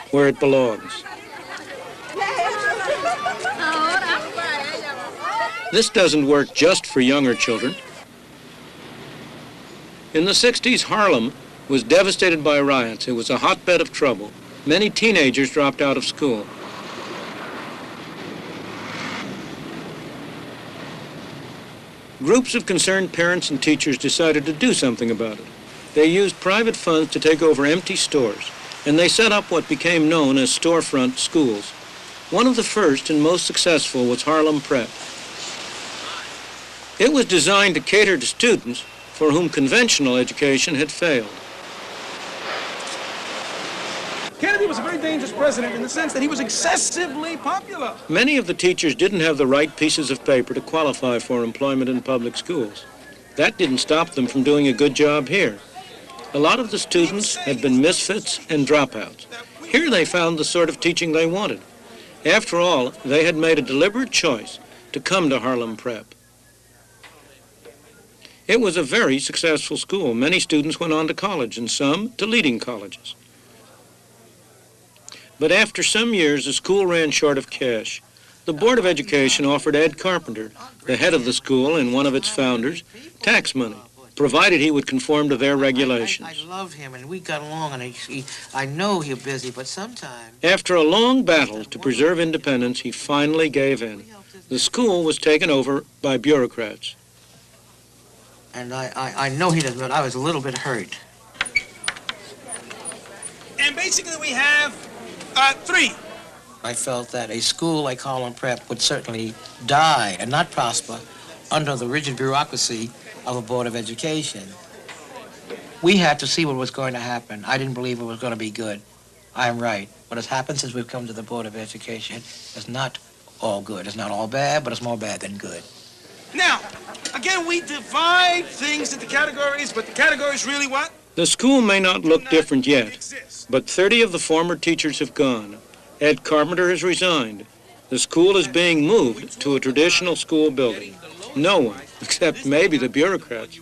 where it belongs. This doesn't work just for younger children. In the 60s, Harlem was devastated by riots. It was a hotbed of trouble. Many teenagers dropped out of school. Groups of concerned parents and teachers decided to do something about it. They used private funds to take over empty stores, and they set up what became known as storefront schools. One of the first and most successful was Harlem Prep. It was designed to cater to students for whom conventional education had failed. Kennedy was a very dangerous president in the sense that he was excessively popular. Many of the teachers didn't have the right pieces of paper to qualify for employment in public schools. That didn't stop them from doing a good job here. A lot of the students had been misfits and dropouts. Here they found the sort of teaching they wanted. After all, they had made a deliberate choice to come to Harlem Prep. It was a very successful school. Many students went on to college, and some to leading colleges. But after some years, the school ran short of cash. The Board of Education offered Ed Carpenter, the head of the school and one of its founders, tax money, provided he would conform to their regulations. I love him, and we got along, and I know he's busy, but sometimes... After a long battle to preserve independence, he finally gave in. The school was taken over by bureaucrats. And I know he doesn't, but I was a little bit hurt. And basically we have three. I felt that a school like Harlem Prep would certainly die and not prosper under the rigid bureaucracy of a Board of Education. We had to see what was going to happen. I didn't believe it was going to be good. I'm right. What has happened since we've come to the Board of Education is not all good. It's not all bad, but it's more bad than good. Now, again, we divide things into categories, but the categories really what? The school may not look different yet, but 30 of the former teachers have gone. Ed Carpenter has resigned. The school is being moved to a traditional school building. No one, except maybe the bureaucrats,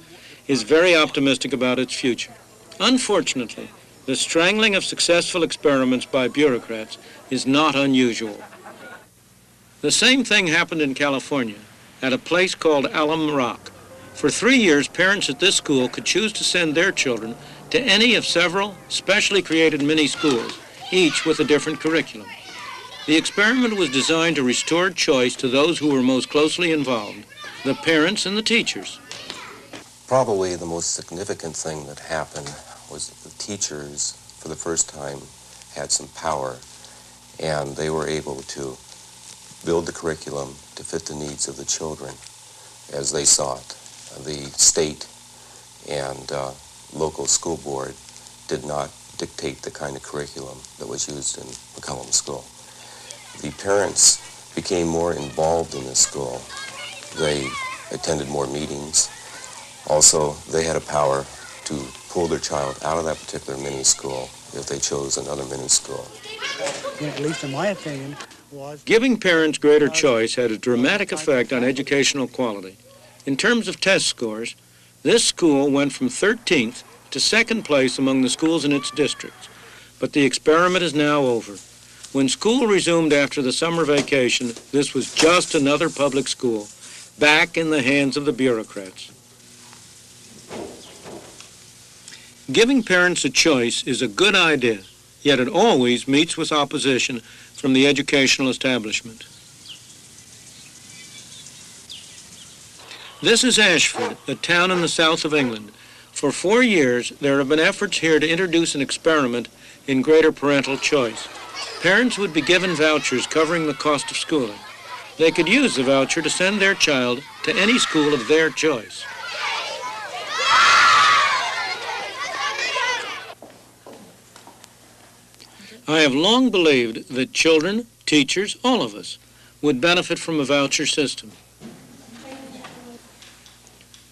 is very optimistic about its future. Unfortunately, the strangling of successful experiments by bureaucrats is not unusual. The same thing happened in California, at a place called Alum Rock. For 3 years, parents at this school could choose to send their children to any of several specially created mini-schools, each with a different curriculum. The experiment was designed to restore choice to those who were most closely involved, the parents and the teachers. Probably the most significant thing that happened was that the teachers, for the first time, had some power, and they were able to build the curriculum to fit the needs of the children as they saw it. The state and local school board did not dictate the kind of curriculum that was used in McCollum School. The parents became more involved in the school. They attended more meetings. Also, they had a power to pull their child out of that particular mini-school if they chose another mini-school. At least in my opinion, Giving parents greater choice had a dramatic effect on educational quality. In terms of test scores, this school went from 13th to 2nd place among the schools in its districts. But the experiment is now over. When school resumed after the summer vacation, this was just another public school, back in the hands of the bureaucrats. Giving parents a choice is a good idea, yet it always meets with opposition from the educational establishment. This is Ashford, a town in the south of England. For 4 years, there have been efforts here to introduce an experiment in greater parental choice. Parents would be given vouchers covering the cost of schooling. They could use the voucher to send their child to any school of their choice. I have long believed that children, teachers, all of us, would benefit from a voucher system.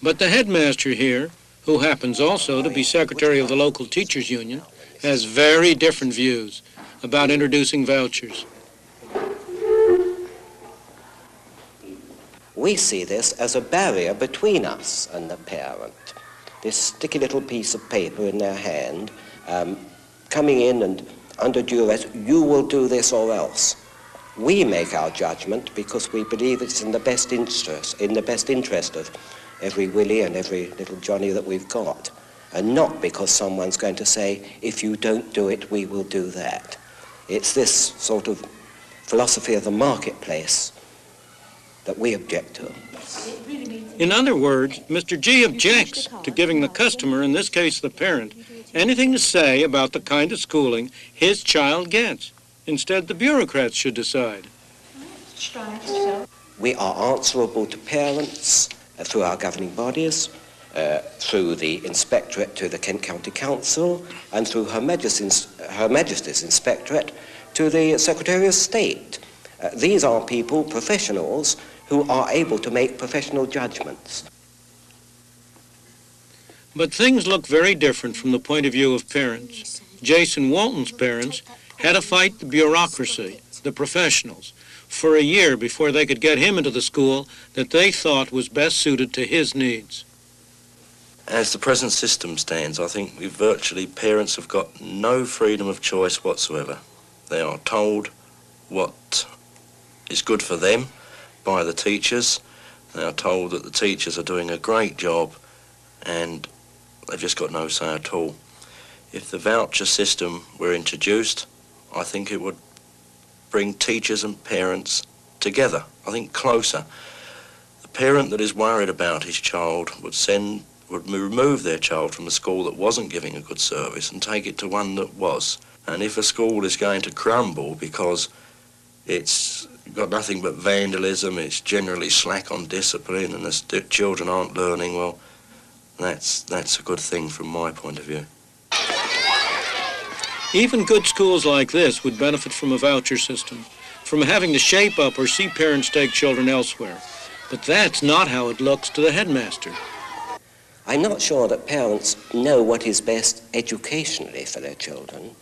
But the headmaster here, who happens also to be secretary of the local teachers union, has very different views about introducing vouchers. We see this as a barrier between us and the parent. This sticky little piece of paper in their hand, coming in and under duress, you will do this or else. We make our judgment because we believe it's in the best interest of every Willie and every little Johnny that we've got, and not because someone's going to say, if you don't do it, we will do that. It's this sort of philosophy of the marketplace that we object to. In other words, Mr. G objects to giving the customer, in this case the parent, anything to say about the kind of schooling his child gets. Instead, the bureaucrats should decide. We are answerable to parents through our governing bodies, through the Inspectorate to the Kent County Council, and through Her Majesty's Inspectorate to the Secretary of State. These are people, professionals, who are able to make professional judgments. But things look very different from the point of view of parents. Jason Walton's parents had to fight the bureaucracy, the professionals, for a year before they could get him into the school that they thought was best suited to his needs. As the present system stands, I think parents have got no freedom of choice whatsoever. They are told what is good for them by the teachers. They are told that the teachers are doing a great job, and they've just got no say at all. If the voucher system were introduced, I think it would bring teachers and parents together, I think closer. The parent that is worried about his child would remove their child from a school that wasn't giving a good service and take it to one that was. And if a school is going to crumble because it's got nothing but vandalism, it's generally slack on discipline, and the children aren't learning, well, that's a good thing from my point of view. Even good schools like this would benefit from a voucher system, from having to shape up or see parents take children elsewhere. But that's not how it looks to the headmaster. I'm not sure that parents know what is best educationally for their children.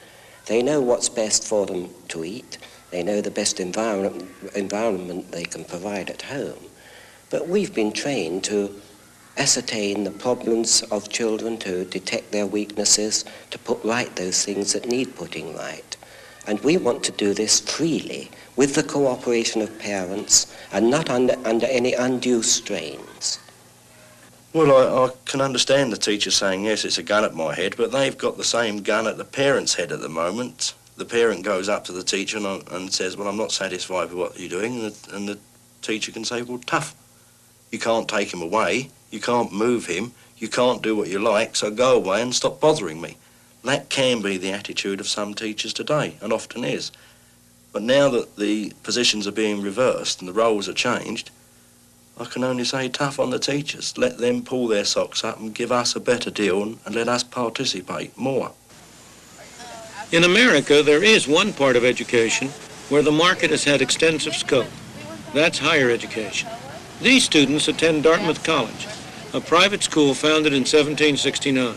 They know what's best for them to eat. They know the best environment they can provide at home. But we've been trained to ascertain the problems of children, to detect their weaknesses, to put right those things that need putting right. And we want to do this freely, with the cooperation of parents, and not under any undue strains. Well, I can understand the teacher saying, yes, it's a gun at my head, but they've got the same gun at the parent's head at the moment. The parent goes up to the teacher and says, well, I'm not satisfied with what you're doing, and the teacher can say, well, tough. You can't take him away, you can't move him, you can't do what you like, so go away and stop bothering me. That can be the attitude of some teachers today, and often is. But now that the positions are being reversed and the roles are changed, I can only say tough on the teachers. Let them pull their socks up and give us a better deal and let us participate more. In America, there is one part of education where the market has had extensive scope. That's higher education. These students attend Dartmouth College, a private school founded in 1769.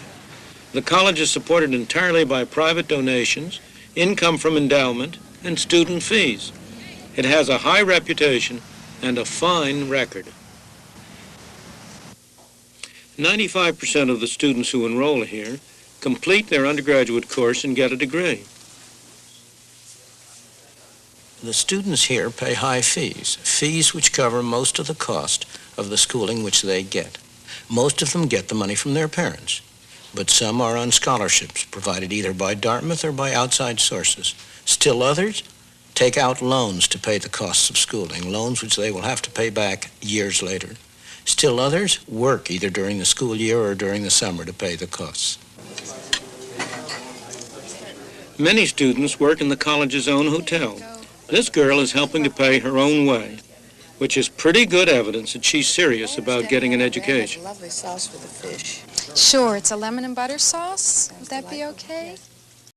The college is supported entirely by private donations, income from endowment, and student fees. It has a high reputation and a fine record. 95% of the students who enroll here complete their undergraduate course and get a degree. The students here pay high fees which cover most of the cost of the schooling which they get. Most of them get the money from their parents, but some are on scholarships provided either by Dartmouth or by outside sources. Still others take out loans to pay the costs of schooling, loans which they will have to pay back years later. Still others work either during the school year or during the summer to pay the costs. Many students work in the college's own hotel. This girl is helping to pay her own way, which is pretty good evidence that she's serious about getting an education. Lovely sauce for the fish. Sure, it's a lemon and butter sauce. Would that be okay?